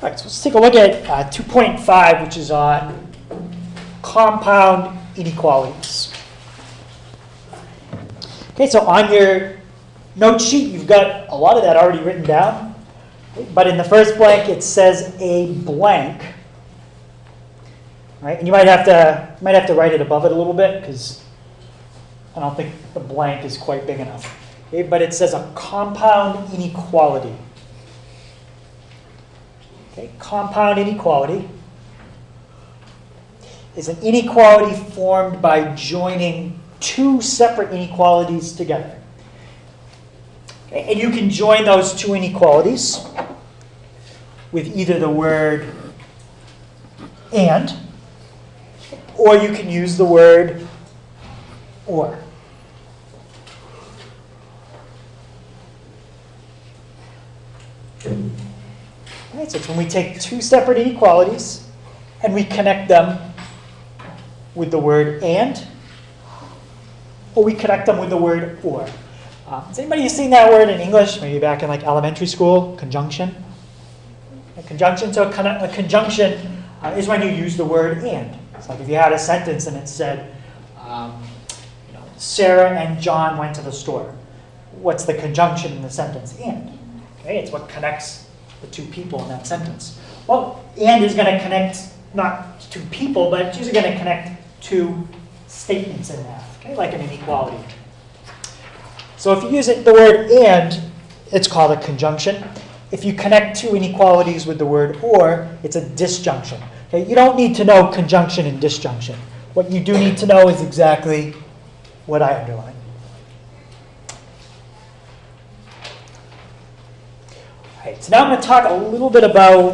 All right, so let's take a look at 2.5, which is on compound inequalities. Okay, so on your note sheet, you've got a lot of that already written down. But in the first blank, it says a blank. Right? And you might have to write it above it a little bit because I don't think the blank is quite big enough. Okay, but it says a compound inequality. Okay, compound inequality is an inequality formed by joining two separate inequalities together. Okay, and you can join those two inequalities with either the word and, or you can use the word or. Right, so it's when we take two separate inequalities and we connect them with the word and, or we connect them with the word or. Has anybody seen that word in English? Maybe back in like elementary school, conjunction? A conjunction, so a conjunction is when you use the word and. It's like if you had a sentence and it said, Sarah and John went to the store. What's the conjunction in the sentence? And. Okay, it's what connects the two people in that sentence. Well, and is going to connect not two people, but it's usually going to connect two statements in math, okay, like an inequality. So if you use the word and, it's called a conjunction. If you connect two inequalities with the word or, it's a disjunction. Okay, you don't need to know conjunction and disjunction. What you do need to know is exactly what I underline. All right, so now I'm going to talk a little bit about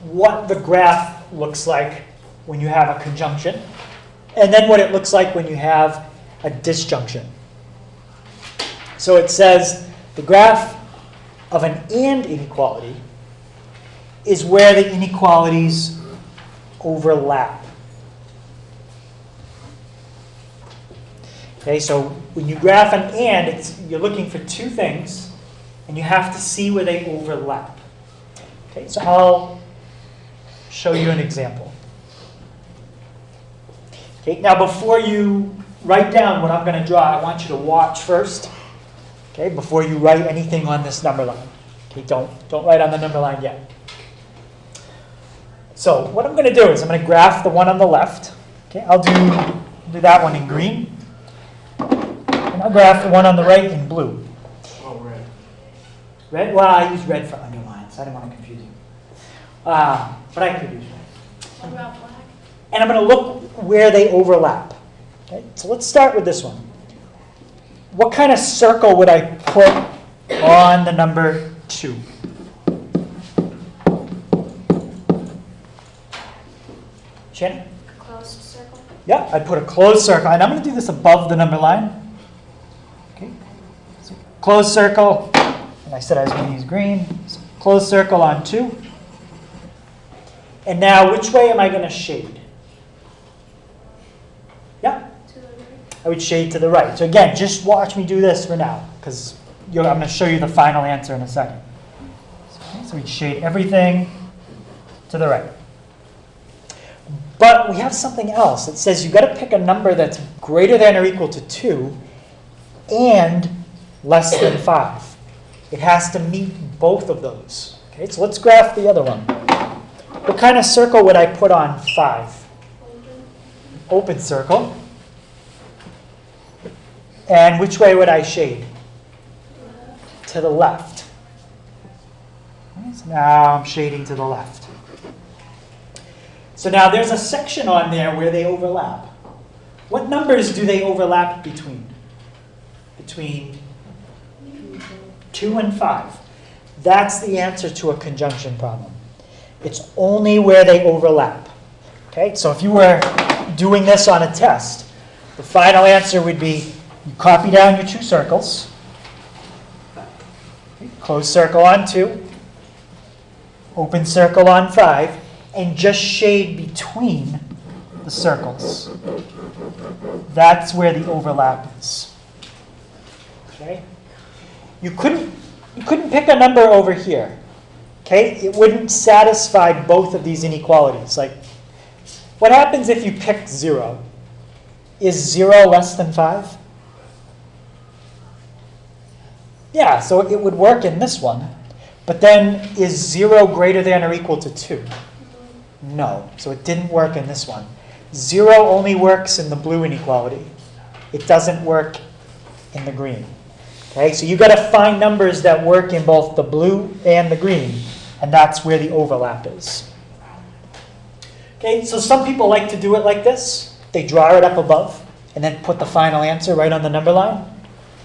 what the graph looks like when you have a conjunction, and then what it looks like when you have a disjunction. So it says the graph of an and inequality is where the inequalities overlap. Okay, so when you graph an and, you're looking for two things, and you have to see where they overlap. Okay, so I'll show you an example. Okay, now before you write down what I'm going to draw, I want you to watch first. Okay, before you write anything on this number line. Okay, don't write on the number line yet. So what I'm going to do is I'm going to graph the one on the left. Okay, I'll do that one in green. And I'll graph the one on the right in blue. Oh, red. Red? Well, I use red for underlines. I didn't want to confuse you. But I could use red. What about black? And I'm going to look where they overlap. Okay, so let's start with this one. What kind of circle would I put on the number 2? Shannon? Closed circle. Yeah, I'd put a closed circle. And I'm going to do this above the number line. Okay. So closed circle. And I said I was going to use green. So closed circle on 2. And now, which way am I going to shade? Yeah? To the right. I would shade to the right. So again, just watch me do this for now, because I'm going to show you the final answer in a second. So we shade everything to the right. But we have something else. It says you've got to pick a number that's greater than or equal to 2 and less than 5. It has to meet both of those. Okay, so let's graph the other one. What kind of circle would I put on 5? Open circle. And which way would I shade? To the left. Okay, so now I'm shading to the left. So now there's a section on there where they overlap. What numbers do they overlap between? Between 2 and 5. That's the answer to a conjunction problem. It's only where they overlap. Okay, so if you were doing this on a test, the final answer would be you copy down your 2 circles. Okay, closed circle on 2. Open circle on 5. And just shade between the circles. That's where the overlap is. Okay? You couldn't pick a number over here. Okay, it wouldn't satisfy both of these inequalities. Like, what happens if you pick 0? Is 0 less than 5? Yeah, so it would work in this one. But then, is 0 greater than or equal to 2? No, so it didn't work in this one. 0 only works in the blue inequality. It doesn't work in the green. Okay, so you've got to find numbers that work in both the blue and the green, and that's where the overlap is. Okay, so some people like to do it like this. They draw it up above and then put the final answer right on the number line.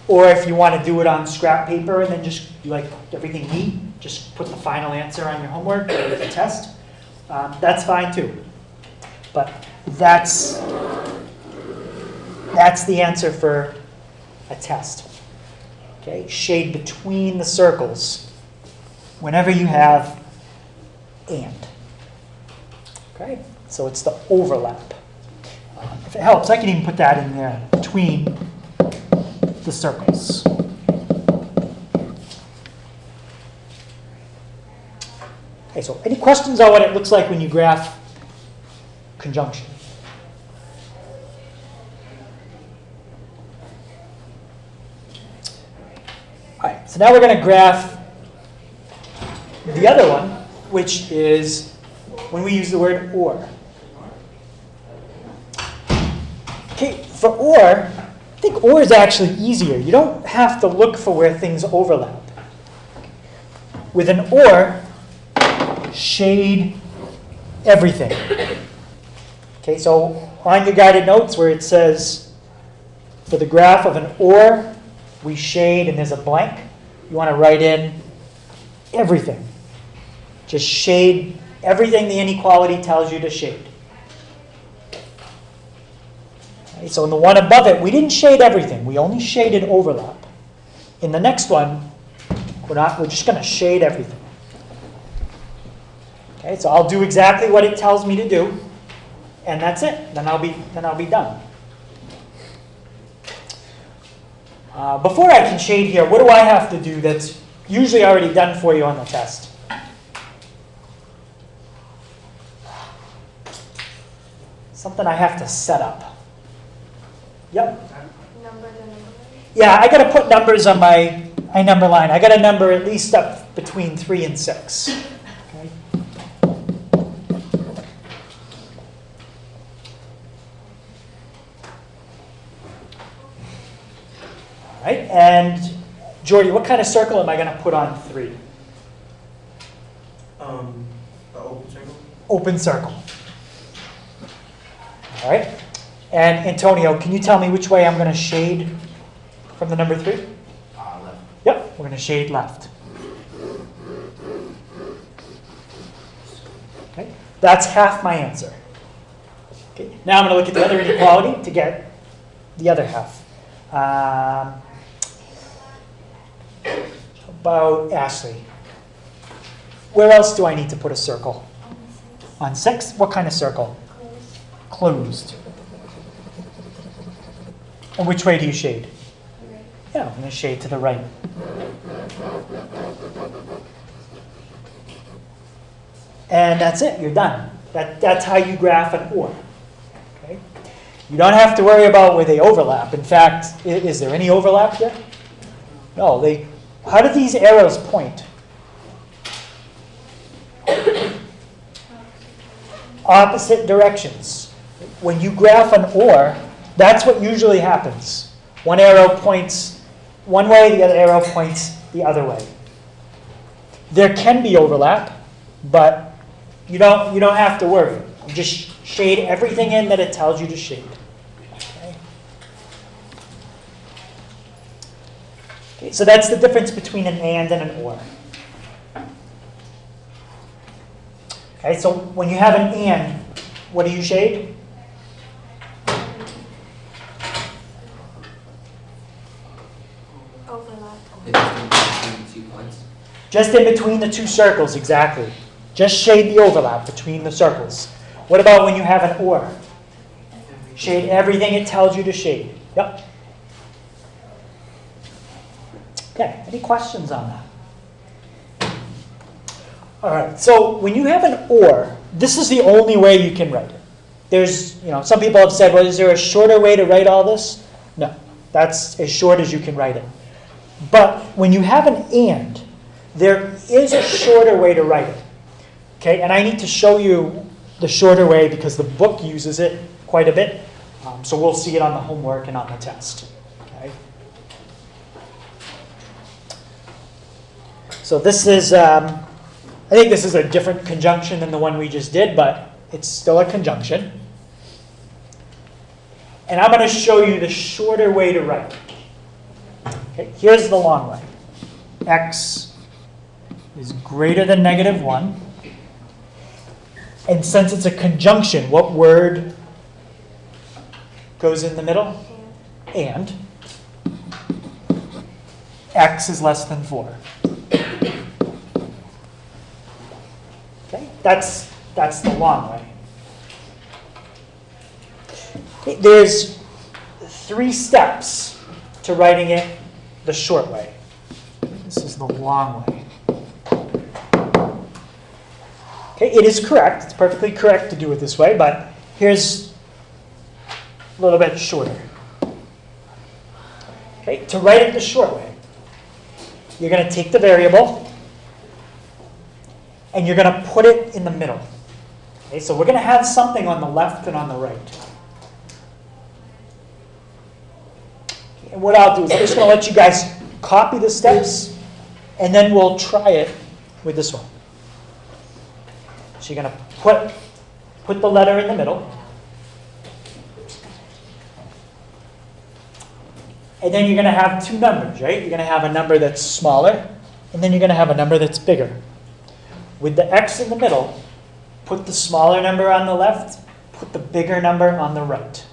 Or if you want to do it on scrap paper and then just like everything neat, just put the final answer on your homework or the test. That's fine too. But that's the answer for a test. Okay, shade between the circles whenever you have and. Okay, so it's the overlap. If it helps, I can even put that in there between the circles. Okay, so any questions on what it looks like when you graph conjunction? All right, so now we're going to graph the other one, which is when we use the word or. Okay, for or, I think or is actually easier. You don't have to look for where things overlap. With an or, shade everything. Okay, so on your guided notes where it says, for the graph of an or, we shade and there's a blank, you want to write in everything. Just shade everything the inequality tells you to shade. Okay, so in the one above it, we didn't shade everything. We only shaded overlap. In the next one, we're just going to shade everything. Okay, so I'll do exactly what it tells me to do, and that's it. Then I'll be done. Before I can shade here, what do I have to do that's usually already done for you on the test? Something I have to set up. Yep. Yeah, I got to put numbers on my number line. I got to number at least up between 3 and 6. Okay. All right, and Jordy, what kind of circle am I going to put on 3? An open circle. Open circle. All right. And Antonio, can you tell me which way I'm going to shade from the number 3? Left. Yep, we're going to shade left. Okay, that's half my answer. Okay, now I'm going to look at the other inequality to get the other half. How about Ashley? Where else do I need to put a circle? On 6? What kind of circle? Closed. And which way do you shade? Yeah, I'm going to shade to the right. And that's it, you're done. That's how you graph an or. Okay? You don't have to worry about where they overlap. In fact, is there any overlap here? No, how do these arrows point? Opposite directions. When you graph an or, that's what usually happens. One arrow points one way, the other arrow points the other way. There can be overlap, but you don't have to worry. You just shade everything in that it tells you to shade. Okay? Okay, so that's the difference between an and an or. Okay, so when you have an and, what do you shade? Just in between the two circles, exactly. Just shade the overlap between the circles. What about when you have an or? Shade everything it tells you to shade. Yep. Okay, any questions on that? All right, so when you have an or, this is the only way you can write it. There's, some people have said, well, is there a shorter way to write all this? No, that's as short as you can write it. But when you have an and, there is a shorter way to write it. Okay, and I need to show you the shorter way because the book uses it quite a bit. So we'll see it on the homework and on the test. Okay. So this is, I think this is a different conjunction than the one we just did, but it's still a conjunction. And I'm going to show you the shorter way to write. Okay, here's the long way. X is greater than -1. And since it's a conjunction, what word goes in the middle? And. X is less than 4. Okay, that's the long way. Okay, there's 3 steps to writing it the short way. This is the long way. Okay, it is correct. It's perfectly correct to do it this way, but here's a little bit shorter. Okay, to write it the short way, you're going to take the variable and you're going to put it in the middle. Okay, so we're going to have something on the left and on the right. Okay, and what I'll do is I'm just going to let you guys copy the steps and then we'll try it with this one. So you're going to put the letter in the middle. And then you're going to have 2 numbers, right? You're going to have a number that's smaller, and then you're going to have a number that's bigger. With the X in the middle, put the smaller number on the left, put the bigger number on the right.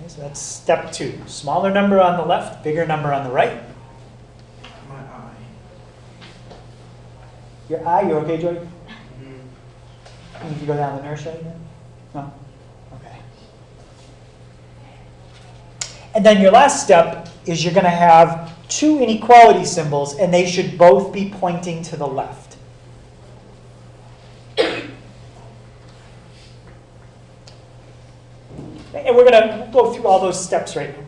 So that's step 2. Smaller number on the left, bigger number on the right. My eye. Your eye, you okay, Joy? You need to go down the nursery again? No? Okay. And then your last step is you're going to have 2 inequality symbols, and they should both be pointing to the left. And we're going to go through all those steps right now.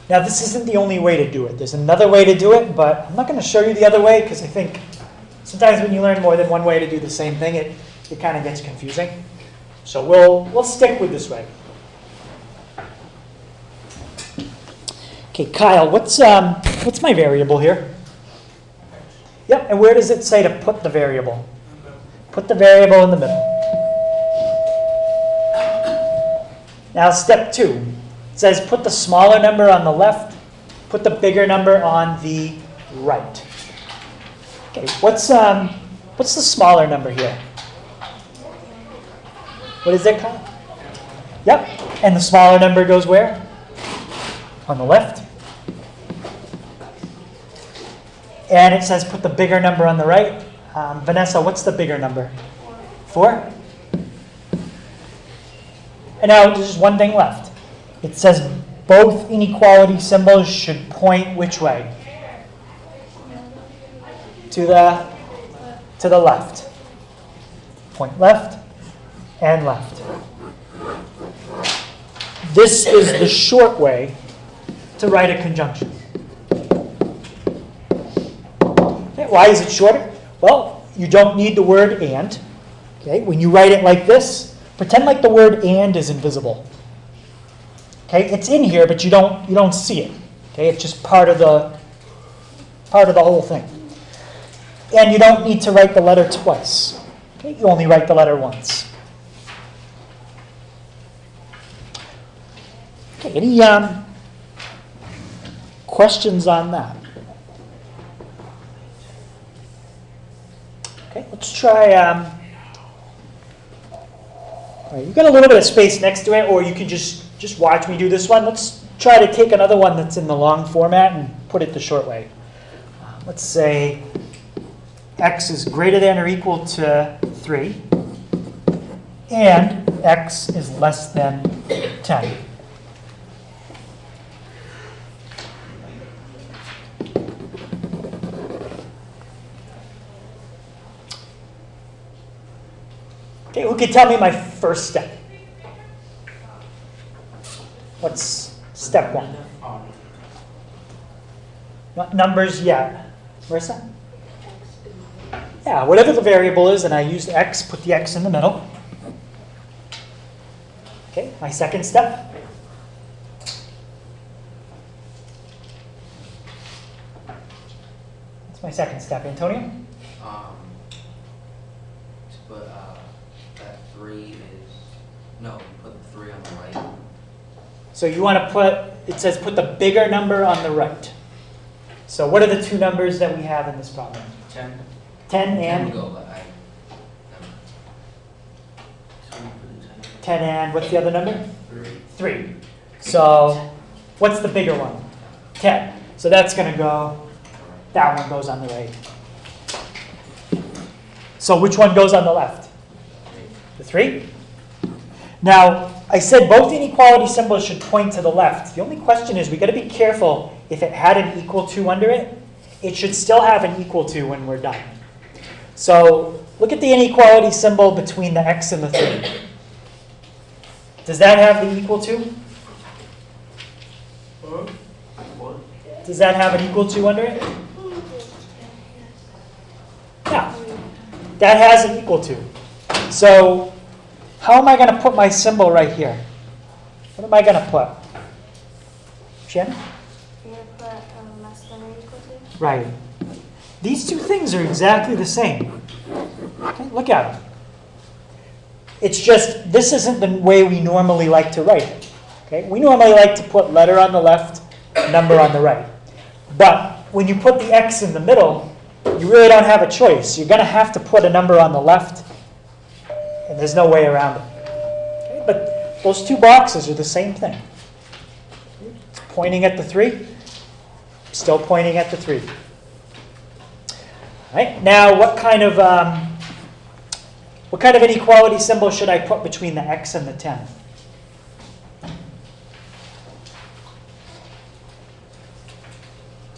Now, this isn't the only way to do it. There's another way to do it, but I'm not going to show you the other way because I think sometimes when you learn more than one way to do the same thing, it kind of gets confusing. So we'll stick with this way. Okay, Kyle, what's my variable here? Yep, and where does it say to put the variable? Put the variable in the middle. Now step 2. It says put the smaller number on the left, put the bigger number on the right. Okay, what's the smaller number here? What is it, Kyle? Yep, and the smaller number goes where? On the left. And it says put the bigger number on the right. Vanessa, what's the bigger number? 4. And now there's just one thing left. It says both inequality symbols should point which way? To the left. Point left and left. This is the short way to write a conjunction. Okay, why is it shorter? Well, you don't need the word and. Okay, when you write it like this, pretend like the word and is invisible. Okay, it's in here, but you don't see it. Okay, it's just part of the whole thing. And you don't need to write the letter twice. Okay, you only write the letter once. Okay, any questions on that? Okay, let's try. All right, you've got a little bit of space next to it, or you can just watch me do this one. Let's try to take another one that's in the long format and put it the short way. let's say x is greater than or equal to 3, and x is less than 10. Okay, who can tell me my first step? What's step 1? Not numbers yet. Marissa? Yeah, whatever the variable is, and I used x, put the x in the middle. Okay, my second step. What's my second step, Antonio? To put that 3 is, no, you put the 3 on the right. So you want to put, it says put the bigger number on the right. So what are the two numbers that we have in this problem? 10. 10 and? Go, but I, 10 and, what's the other number? 3. 3. So what's the bigger one? 10. So that's going to go, that one goes on the right. So which one goes on the left? The 3? Now, I said both inequality symbols should point to the left. The only question is we got to be careful if it had an equal to under it. It should still have an equal to when we're done. So look at the inequality symbol between the x and the 3. Does that have the equal to? Does that have an equal to under it? Yeah, that has an equal to. So how am I going to put my symbol right here? What am I going to put? Shannon? You're going to put less than or equal to? Right. These two things are exactly the same. Okay, look at them. It's just, this isn't the way we normally like to write it. Okay? We normally like to put letter on the left, number on the right. But when you put the x in the middle, you really don't have a choice. You're going to have to put a number on the left, and there's no way around it. Okay? But those two boxes are the same thing. It's pointing at the 3, still pointing at the 3. All right, now what kind of inequality symbol should I put between the x and the 10?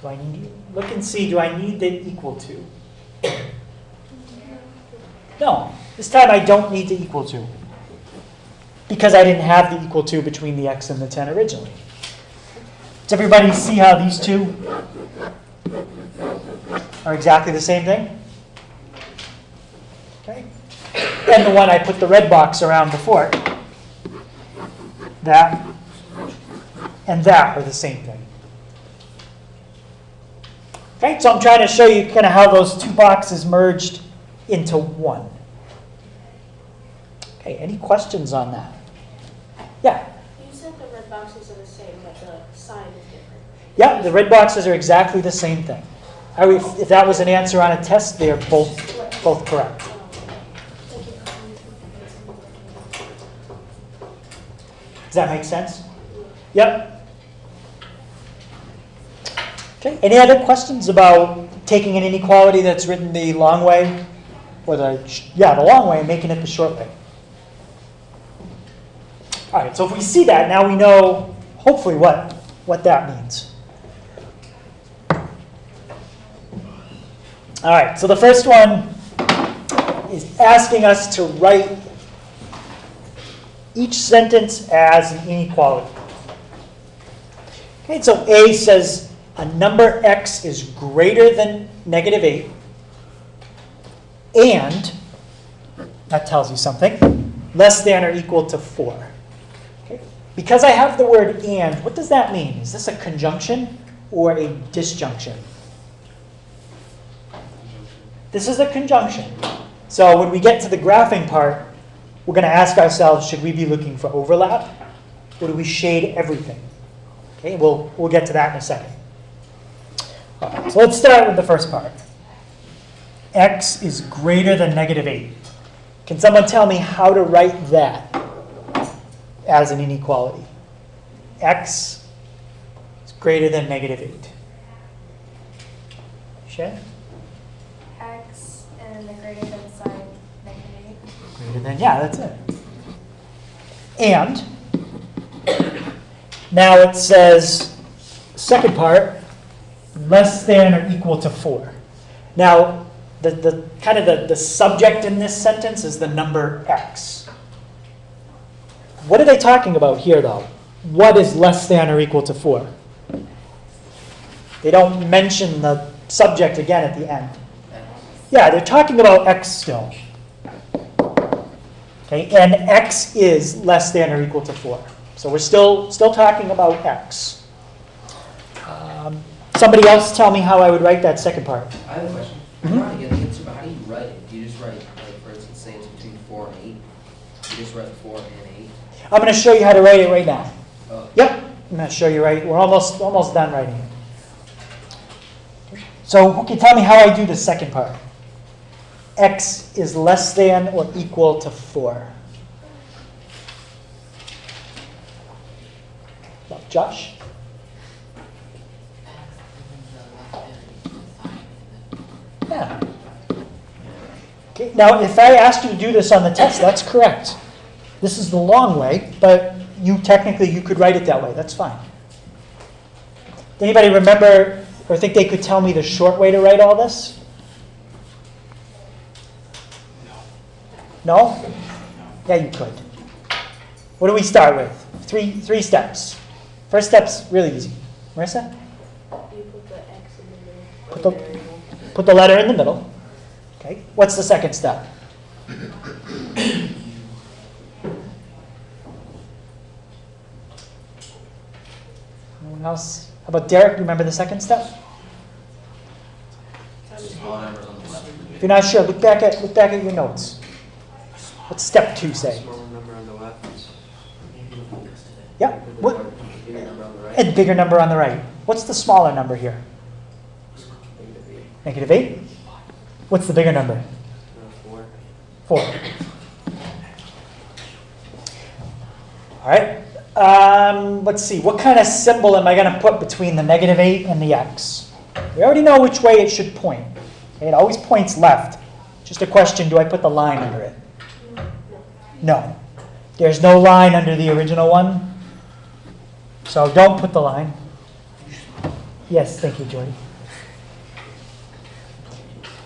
Do I need, look and see, do I need the equal to? No, this time I don't need the equal to, because I didn't have the equal to between the x and the 10 originally. Does everybody see how these two are exactly the same thing? Okay. And the one I put the red box around before, that and that are the same thing. Okay, so I'm trying to show you kind of how those two boxes merged into one. Okay, any questions on that? Yeah? You said the red boxes are the same, but the sign is different. Yeah, the red boxes are exactly the same thing. If that was an answer on a test, they are both correct. Does that make sense? Yep. Okay. Any other questions about taking an inequality that's written the long way, or the long way, and making it the short way? All right. So if we see that, now we know hopefully what that means. All right. So the first one is asking us to write each sentence as an inequality. Okay, so A says a number x is greater than -8, and, that tells you something, less than or equal to 4. Okay. Because I have the word and, what does that mean? Is this a conjunction or a disjunction? This is a conjunction. So when we get to the graphing part, we're going to ask ourselves, should we be looking for overlap, or do we shade everything? Okay, we'll get to that in a second. All right, so let's start with the first part. X is greater than -8. Can someone tell me how to write that as an inequality? X is greater than -8. Shannon? X and the greater than sign, -8. Greater than, yeah, that's it. And now it says, second part, less than or equal to 4. Now, the kind of the subject in this sentence is the number x. What are they talking about here, though? What is less than or equal to 4? They don't mention the subject again at the end. Yeah, they're talking about x still. Okay, and x is less than or equal to 4. So we're still talking about x. Somebody else tell me how I would write that second part. I have a question. I'm trying to get the answer, but how do you write it? Do you just write, like, for instance, say it's between 4 and 8? You just write 4 and 8? I'm going to show you how to write it right now. Oh. Yep, I'm going to show you right. We're almost done writing it. So who can tell me how I do the second part? X is less than or equal to 4. Well, Josh? Yeah. Okay, now if I asked you to do this on the test, that's correct. This is the long way, but you could write it that way. That's fine. Anybody remember or think they could tell me the short way to write all this? No? Yeah, you could. What do we start with? Three steps. First step's really easy. Marissa? You put the X in the middle. Put the letter in the middle. Okay. What's the second step? Anyone else? How about Derek? You remember the second step? Small numbers on the left. If you're not sure, look back at your notes. What's step 2 say? Smaller number on the left. Yeah. What? Bigger number on the right. And bigger number on the right. What's the smaller number here? -8. What's the bigger number? 4. 4. All right. Let's see. What kind of symbol am I going to put between the -8 and the x? We already know which way it should point. Okay, it always points left. Just a question, do I put the line under it? No. There's no line under the original one. So don't put the line. Yes, thank you, Jordy.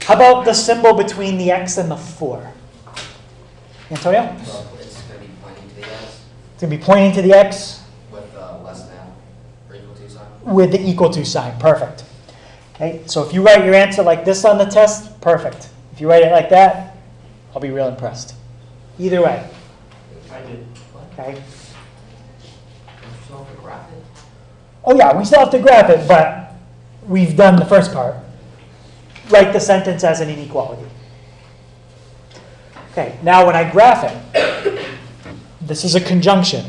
How about the symbol between the x and the 4? Antonio? Well, it's going to be pointing to the x It's going to be pointing to the x with less than or equal to sign. with the equal to sign. Perfect. Okay, so if you write your answer like this on the test, perfect. If you write it like that, I'll be real impressed. Either way. I did. Okay. Don't you still have to graph it? Oh yeah, we still have to graph it, but we've done the first part. Write the sentence as an inequality. Okay, now when I graph it, this is a conjunction.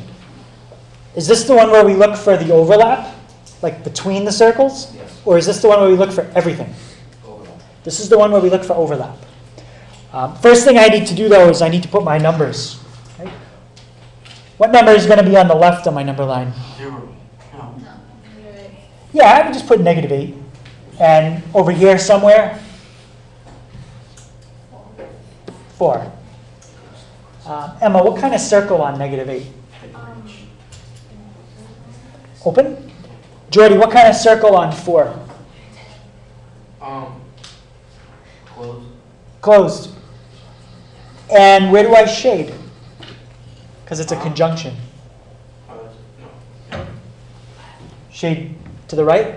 Is this the one where we look for the overlap, like between the circles? Yes. Or is this the one where we look for everything? Overlap. This is the one where we look for overlap. First thing I need to do, though, is I need to put my numbers. Right? What number is going to be on the left on my number line? 0. No. Yeah, I would just put -8. And over here somewhere, 4. Emma, what kind of circle on -8? Open? Jordy, what kind of circle on 4? Close. Closed. And where do I shade? Because it's a conjunction. No. Shade to the right?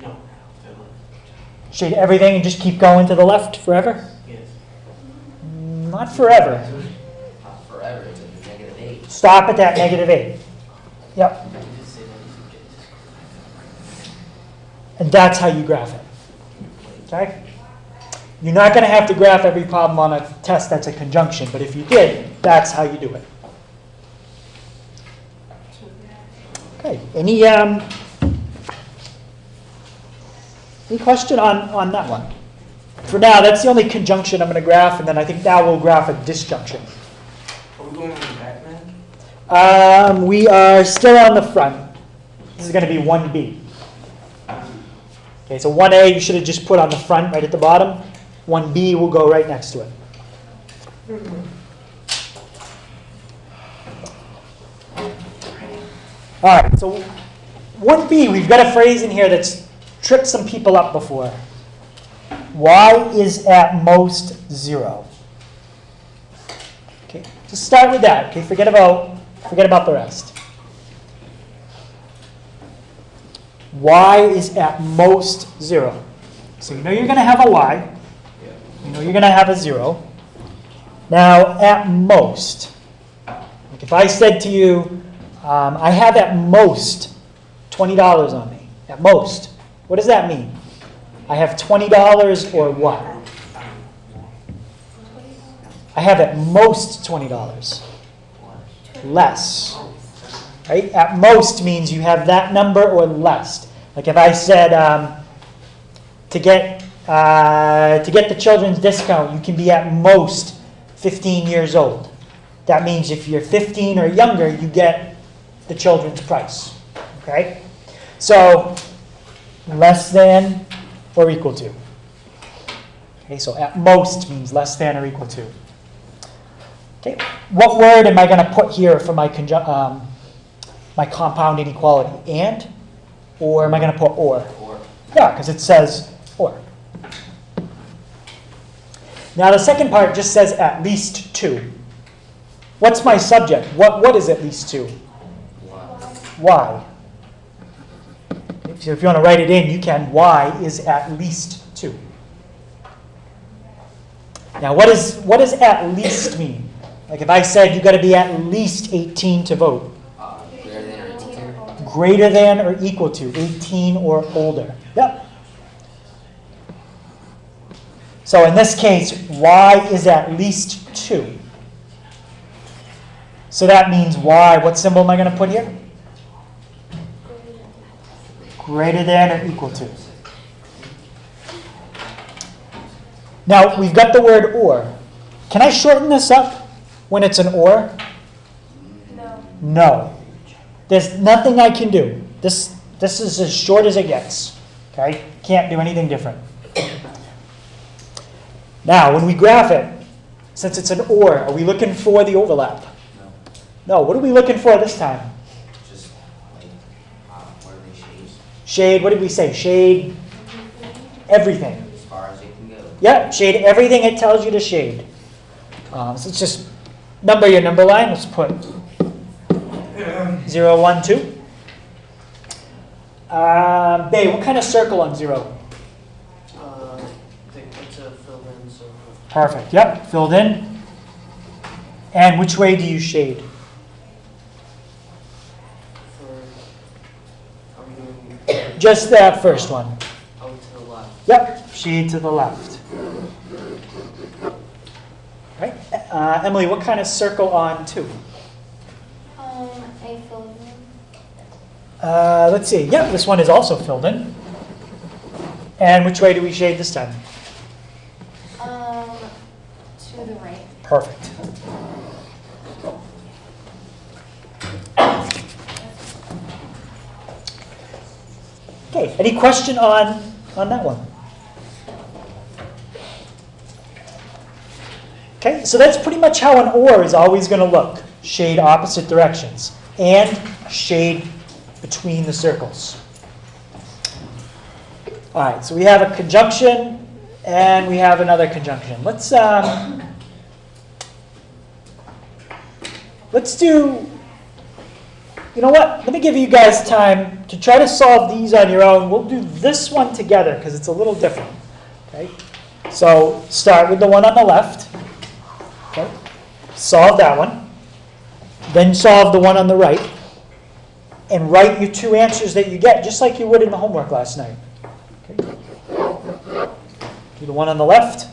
No. Shade everything and just keep going to the left forever? Yes. Not forever. Not forever, it's a -8. Stop at that -8. Yep. And that's how you graph it. Okay? You're not going to have to graph every problem on a test that's a conjunction, but if you did, that's how you do it. Okay. Any question on that one? For now, that's the only conjunction I'm going to graph, and then I think now we'll graph a disjunction. Are we going on the back, man? We are still on the front. This is going to be 1B. Okay, so 1A you should have just put on the front right at the bottom. 1B will go right next to it. All right, so 1B, we've got a phrase in here that's tripped some people up before. Y is at most 0. Okay, just start with that. Okay, forget about the rest. Y is at most 0. So you know you're going to have a Y. You know you're going to have a 0. Now, at most, like if I said to you, I have at most $20 on me. At most. What does that mean? I have $20 or what? I have at most $20. Less. Right? At most means you have that number or less. Like if I said to get the children's discount, you can be at most 15 years old. That means if you're 15 or younger, you get the children's price. Okay? So less than or equal to. Okay, so at most means less than or equal to. Okay, what word am I going to put here for my my compound inequality? And? Or am I going to put or? Or. Yeah, because it says or. Now the second part just says at least 2. What's my subject? What is at least 2? Y. So if you want to write it in, you can. Y is at least 2. Now what does at least mean? Like if I said you got to be at least 18 to vote. Greater than or equal to. 18 or older. Yep. So in this case, Y is at least 2. So that means Y, what symbol am I going to put here? Greater than or equal to. Now, we've got the word or. Can I shorten this up when it's an or? No. No. There's nothing I can do. This is as short as it gets. Okay? Can't do anything different. Now, when we graph it, since it's an or, are we looking for the overlap? No. No. What are we looking for this time? Just like, what are they shades? Shade, what did we say? Shade everything. As far as it can go. Yeah, shade everything it tells you to shade. So let's just number your number line. Let's put 0, 1, 2. Babe, what kind of circle on 0? I think it's a filled in circle. Perfect. Yep, filled in. And which way do you shade? Are we doing Just that first one. out to the left? Yep, shade to the left. Right. Emily, what kind of circle on 2? I filled in. Let's see. Yep, this one is also filled in. And which way do we shade this time? To the right. Perfect. Okay, any question on that one? Okay, so that's pretty much how an or is always going to look. Shade opposite directions. And shade between the circles. All right, so we have a conjunction and we have another conjunction. Let's do, you know what? Let me give you guys time to try to solve these on your own. We'll do this one together because it's a little different. Okay? So start with the one on the left. Okay? Solve that one. Then solve the one on the right. And write your 2 answers that you get, just like you would in the homework last night. Okay? Do the one on the left.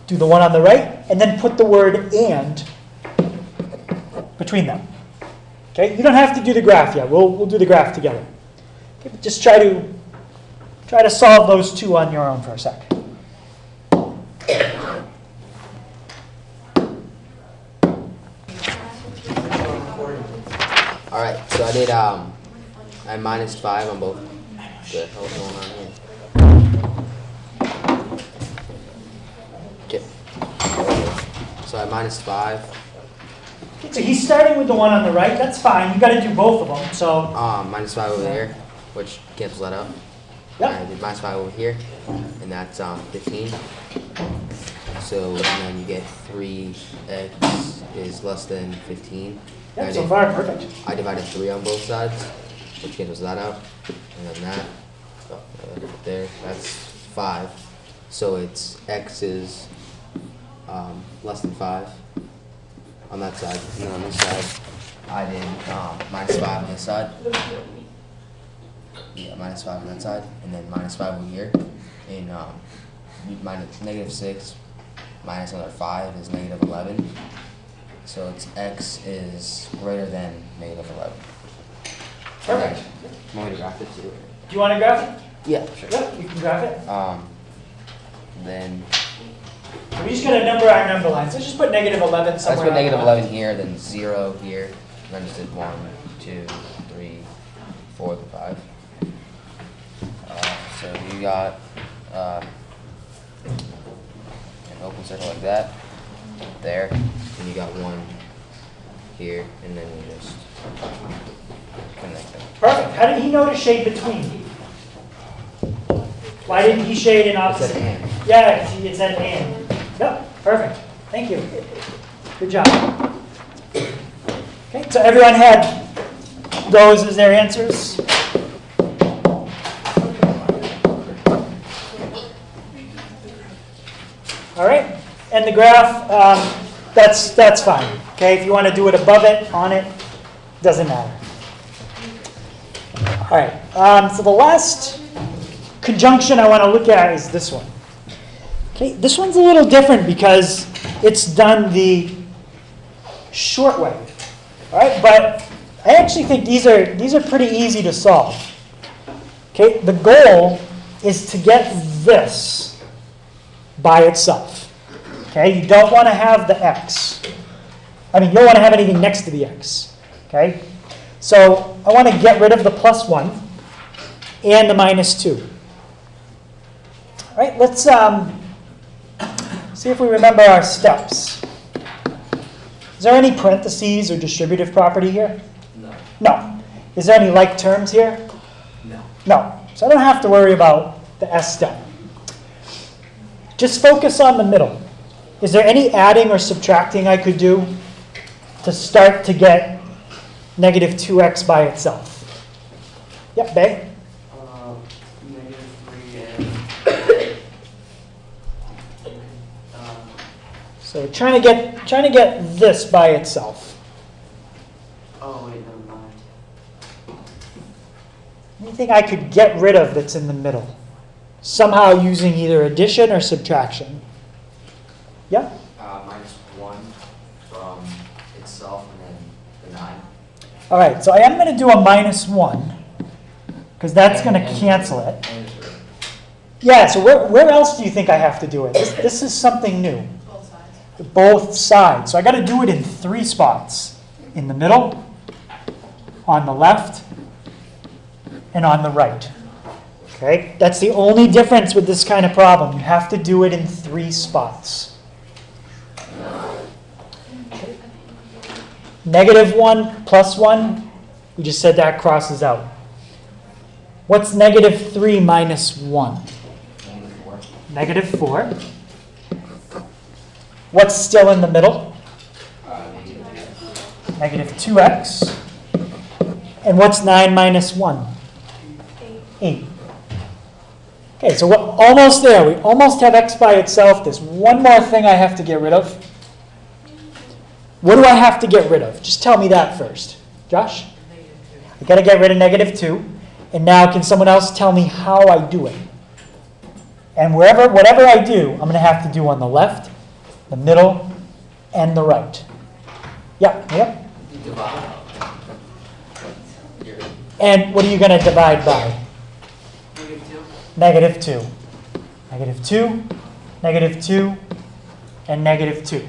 Do the one on the right. And then put the word and between them. Okay? You don't have to do the graph yet. We'll do the graph together. Okay, but just try to solve those 2 on your own for a sec. Alright, so I did I -5 on both. the hell's going on here? Okay. So at -5. Okay, so he's starting with the one on the right. That's fine. You got to do both of them. So -5 over here, which cancels that out. Yep. I did -5 over here, and that's 15. So then you get 3x is less than 15. yep, so far, perfect. I divided 3 on both sides, which cancels that out. And then that, there, that's 5. So it's x is less than 5 on that side. And then on this side, I did -5 on this side. Yeah, -5 on that side. And then -5 over here. And -6 minus another 5 is -11. So it's x is greater than -11. Perfect. I'm going to graph it too. Do you want to graph it? Yeah, sure. Yep, you can graph it. Then We're just going to number our number lines. Let's just put -11 let's somewhere. put on the -11 here, then 0 here. And then just did 1, 2, 3, 4, 5. So you got an open circle like that, there, and you got 1 here, and then you just connect them. Perfect. How did he know to shade between? Why didn't he shade in It opposite? said and. Yeah, it said and. Yep, perfect. Thank you. Good job. Okay, so everyone had those as their answers? All right, and the graph, that's fine. Okay, if you want to do it above it, on it, doesn't matter. All right, so the last conjunction I want to look at is this one. Okay, this one's a little different because it's done the short way. All right, but I actually think these are pretty easy to solve. Okay, the goal is to get this by itself. Okay, you don't want to have the x. I mean, you don't want to have anything next to the x. Okay, so I want to get rid of the +1 and the -2. All right, let's see if we remember our steps. Is there any parentheses or distributive property here? No. No. Is there any like terms here? No. No. So I don't have to worry about the S step. Just focus on the middle. Is there any adding or subtracting I could do to start to get -2x by itself? Yep, Bay? -3 and So trying to get this by itself. oh wait, never mind. Anything I could get rid of that's in the middle? Somehow using either addition or subtraction. Yeah? -1 from itself, and then the 9. All right, so I am going to do a -1 because that's going to cancel it. And 3. Yeah, so where else do you think I have to do it? This is something new. Both sides. Both sides. So I got to do it in 3 spots. In the middle, on the left, and on the right. Okay? That's the only difference with this kind of problem. You have to do it in 3 spots. Okay. -1 +1, we just said that crosses out. What's -3 minus 1? -4. -4. What's still in the middle? -2x. And what's 9 minus 1? 8. Okay, so we're almost there. We almost have x by itself. There's one more thing I have to get rid of. What do I have to get rid of? Just tell me that first. Josh? I got to get rid of -2. And now can someone else tell me how I do it? And whatever I do, I'm going to have to do on the left, the middle, and the right. Yep. Divide. And what are you going to divide by? -2. -2, -2, and -2.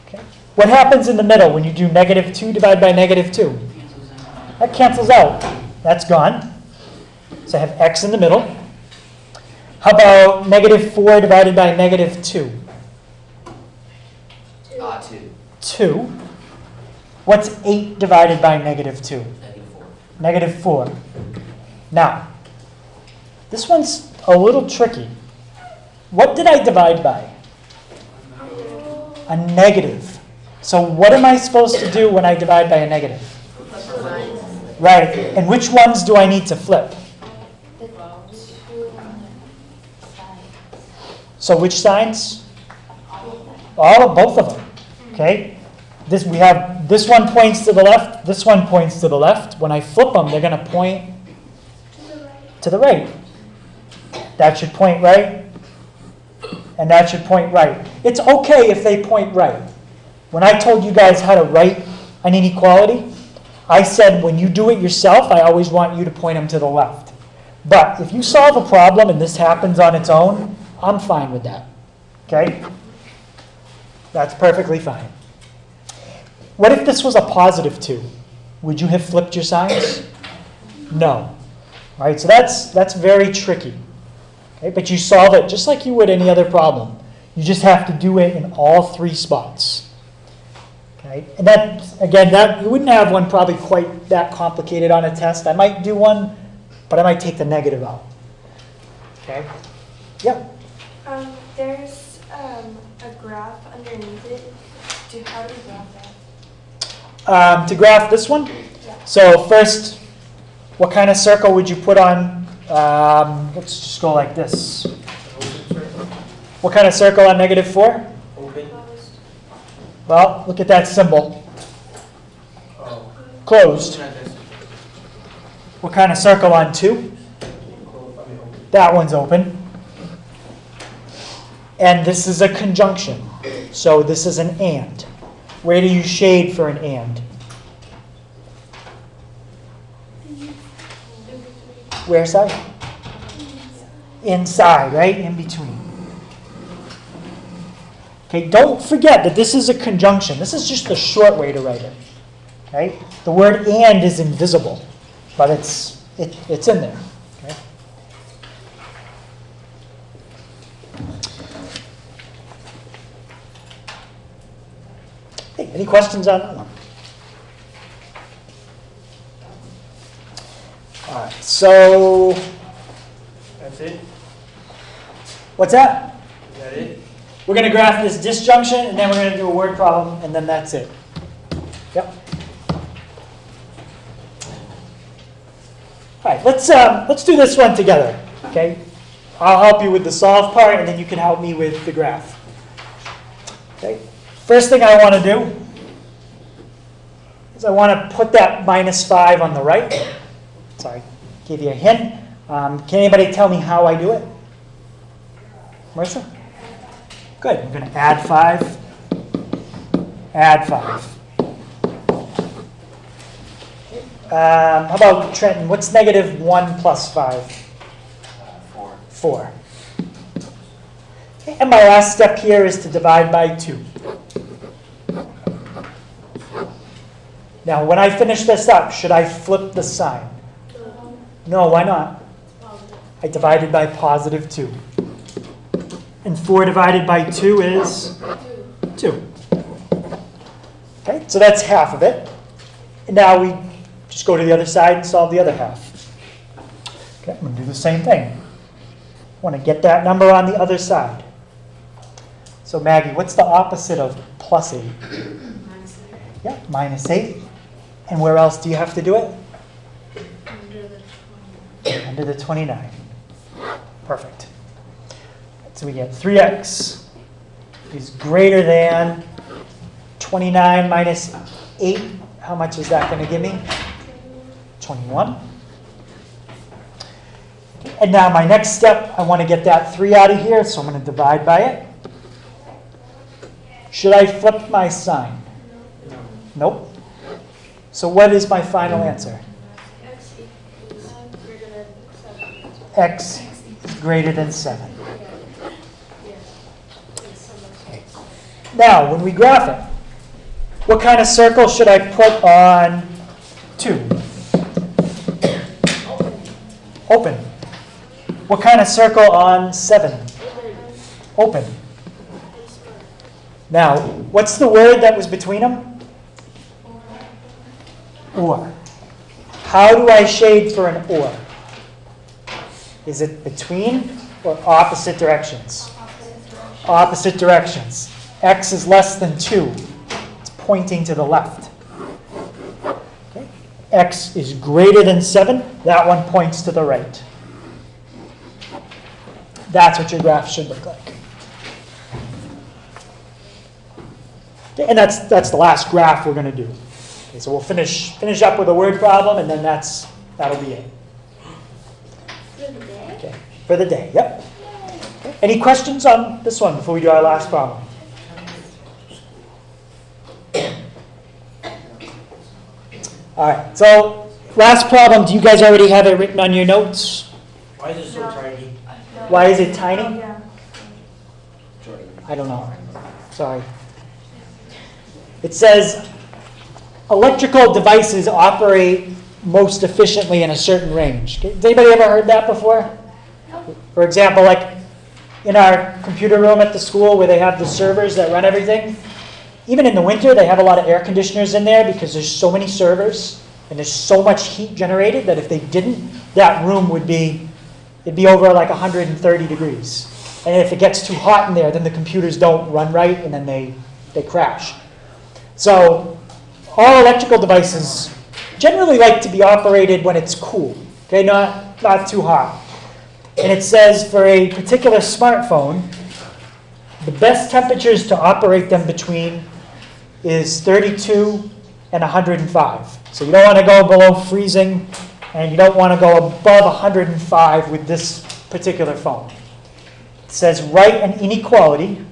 Okay. What happens in the middle when you do -2 divided by -2? That cancels out. That's gone. So I have x in the middle. How about negative 4 divided by negative 2? 2. 2. What's 8 divided by negative 2? Negative 4. Negative 4. Now, this one's a little tricky. What did I divide by? A negative. So what am I supposed to do when I divide by a negative? Right. And which ones do I need to flip? So which signs? Both of them. Okay. We have this one points to the left. This one points to the left. When I flip them, they're going to point to the right. That should point right. And that should point right. It's okay if they point right. When I told you guys how to write an inequality, I said when you do it yourself, I always want you to point them to the left. But if you solve a problem and this happens on its own, I'm fine with that. Okay? That's perfectly fine. What if this was a positive 2? Would you have flipped your signs? No. All right, so that's very tricky. Okay, but you solve it just like you would any other problem. You just have to do it in all 3 spots. Okay, and that, again, you wouldn't have one probably quite that complicated on a test. I might do one, but I might take the negative out. Okay? Yep. There's a graph underneath it. How do we graph that? To graph this one? Yeah. So first, what kind of circle would you put on? Let's just go like this. What kind of circle on negative 4? Open. Well, look at that symbol. Oh. Closed. What kind of circle on 2? That one's open. And this is a conjunction. So this is an and. Where do you shade for an and? Where side? Inside, right? In between. Okay, don't forget that this is a conjunction. This is just the short way to write it. Right? The word and is invisible, but it's in there. Okay? Hey, any questions on that one? All right, so That's it? what's that? Is that it? We're going to graph this disjunction, and then we're going to do a word problem, and then that's it. Yep. All right, let's do this one together. Okay, I'll help you with the solve part, and then you can help me with the graph. Okay. First thing I want to do is I want to put that -5 on the right. Sorry, give you a hint. Can anybody tell me how I do it? Marissa? Good. I'm going to add 5. Add 5. How about Trenton? What's -1 plus 5? 4. 4. Okay, and my last step here is to divide by 2. Now, when I finish this up, should I flip the sign? No, why not? I divided by +2. And 4 divided by 2 is 2. Okay, so that's half of it. And now we just go to the other side and solve the other half. Okay, I'm going to do the same thing. I want to get that number on the other side. So Maggie, what's the opposite of +8? Yeah, -8. And where else do you have to do it? Under the 29. Perfect. So we get 3x is greater than 29 minus 8. How much is that going to give me? 21. And now my next step, I want to get that 3 out of here, so I'm going to divide by it. Should I flip my sign? Nope. So what is my final answer? X is greater than 7. Okay. Now, when we graph it, what kind of circle should I put on 2? Open. What kind of circle on 7? Open. Now, what's the word that was between them? Or. How do I shade for an or? Is it between or opposite directions? Opposite directions. X is less than 2. It's pointing to the left. Okay. X is greater than 7. That one points to the right. That's what your graph should look like. Okay, and that's the last graph we're going to do. Okay, so we'll finish up with a word problem, and then that'll be it. For the day? Okay, for the day. Yep. Okay. Any questions on this one before we do our last problem? All right. So last problem. Do you guys already have it written on your notes? Why is it so tiny? Why is it tiny? Yeah. I don't know. Sorry. It says electrical devices operate most efficiently in a certain range. Has anybody ever heard that before? For example, like in our computer room at the school where they have the servers that run everything, even in the winter they have a lot of air conditioners in there because there's so many servers and there's so much heat generated that if they didn't, that room would be, it'd be over like 130 degrees. And if it gets too hot in there, then the computers don't run right and then they crash. So all electrical devices generally like to be operated when it's cool, okay, not too hot. And it says for a particular smartphone, the best temperatures to operate them between is 32 and 105. So you don't want to go below freezing, and you don't want to go above 105 with this particular phone. It says write an inequality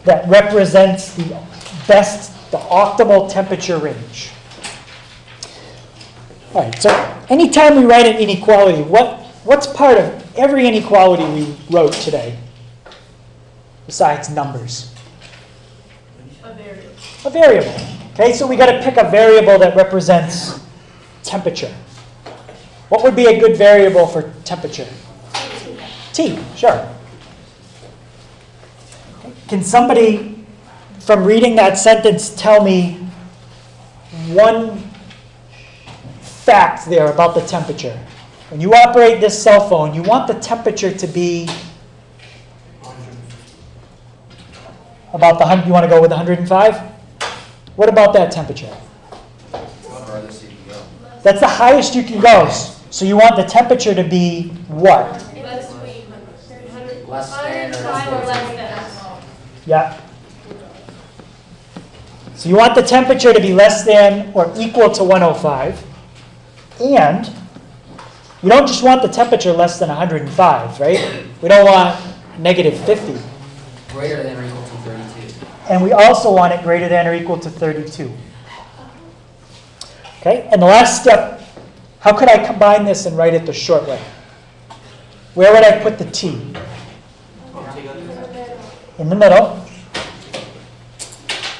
that represents the optimal temperature range. All right, so anytime we write an inequality, what's part of every inequality we wrote today, besides numbers? A variable. A variable. Okay, so we got to pick a variable that represents temperature. What would be a good variable for temperature? T, sure. Can somebody, from reading that sentence, tell me one fact there about the temperature? When you operate this cell phone, you want the temperature to be about the 100. You want to go with 105? What about that temperature? That's the highest you can go. So you want the temperature to be what? Less than or less than. Yeah. So you want the temperature to be less than or equal to 105. And you don't just want the temperature less than 105, right? We don't want negative 50. Greater than or equal to 32. And we also want it greater than or equal to 32. Okay, and the last step, how could I combine this and write it the short way? Where would I put the t? In the middle.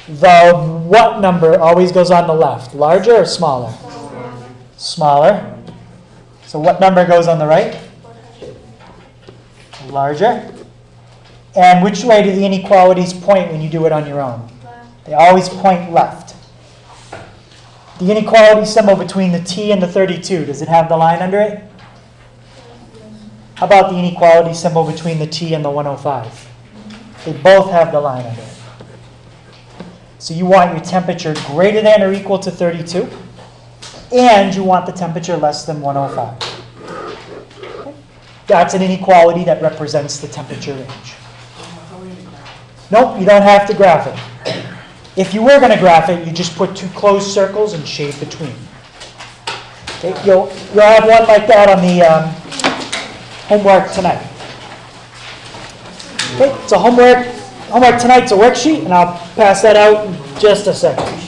The what number always goes on the left? Larger or smaller? Smaller. So what number goes on the right? Larger. And which way do the inequalities point when you do it on your own? They always point left. The inequality symbol between the t and the 32, does it have the line under it? How about the inequality symbol between the t and the 105? They both have the line under it. So you want your temperature greater than or equal to 32, and you want the temperature less than 105. Okay. That's an inequality that represents the temperature range. Nope, you don't have to graph it. If you were going to graph it, you just put two closed circles and shade between. Okay, you'll have one like that on the homework tonight. Okay, so homework tonight's a worksheet, and I'll pass that out in just a second.